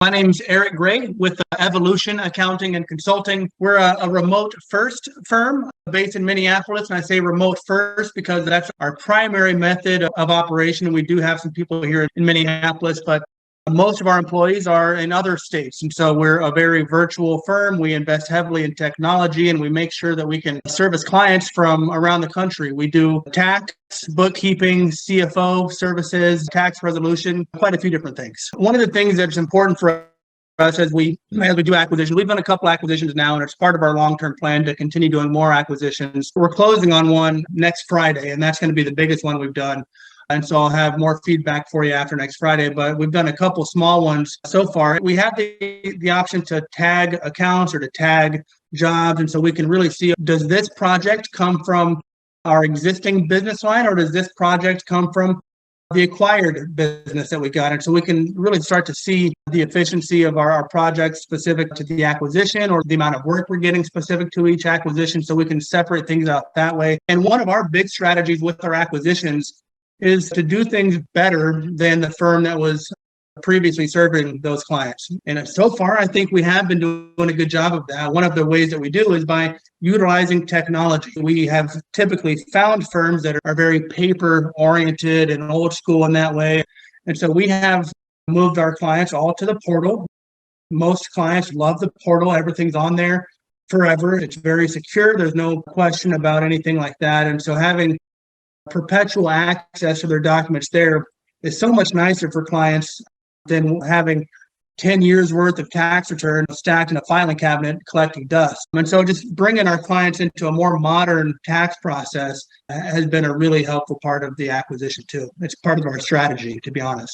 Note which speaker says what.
Speaker 1: My name's Eric Gray with Evolution Accounting and Consulting. We're a remote first firm based in Minneapolis. And I say remote first because that's our primary method of operation. We do have some people here in Minneapolis, but most of our employees are in other states. And so we're a very virtual firm. We invest heavily in technology and we make sure that we can service clients from around the country. We do tax, bookkeeping, CFO services, tax resolution, quite a few different things. One of the things that's important for us as we do acquisitions, we've done a couple acquisitions now, and it's part of our long-term plan to continue doing more acquisitions. We're closing on one next Friday, and that's going to be the biggest one we've done. And so I'll have more feedback for you after next Friday, but we've done a couple small ones so far. We have the option to tag accounts or to tag jobs. And so we can really see, does this project come from our existing business line or does this project come from the acquired business that we got? And so we can really start to see the efficiency of our projects specific to the acquisition or the amount of work we're getting specific to each acquisition. So we can separate things out that way. And one of our big strategies with our acquisitions is to do things better than the firm that was previously serving those clients. And so far, I think we have been doing a good job of that. One of the ways that we do is by utilizing technology. We have typically found firms that are very paper-oriented and old school in that way. And so we have moved our clients all to the portal. Most clients love the portal. Everything's on there forever. It's very secure. There's no question about anything like that. And so having perpetual access to their documents there is so much nicer for clients than having 10 years worth of tax return stacked in a filing cabinet collecting dust. And so just bringing our clients into a more modern tax process has been a really helpful part of the acquisition too. It's part of our strategy, to be honest.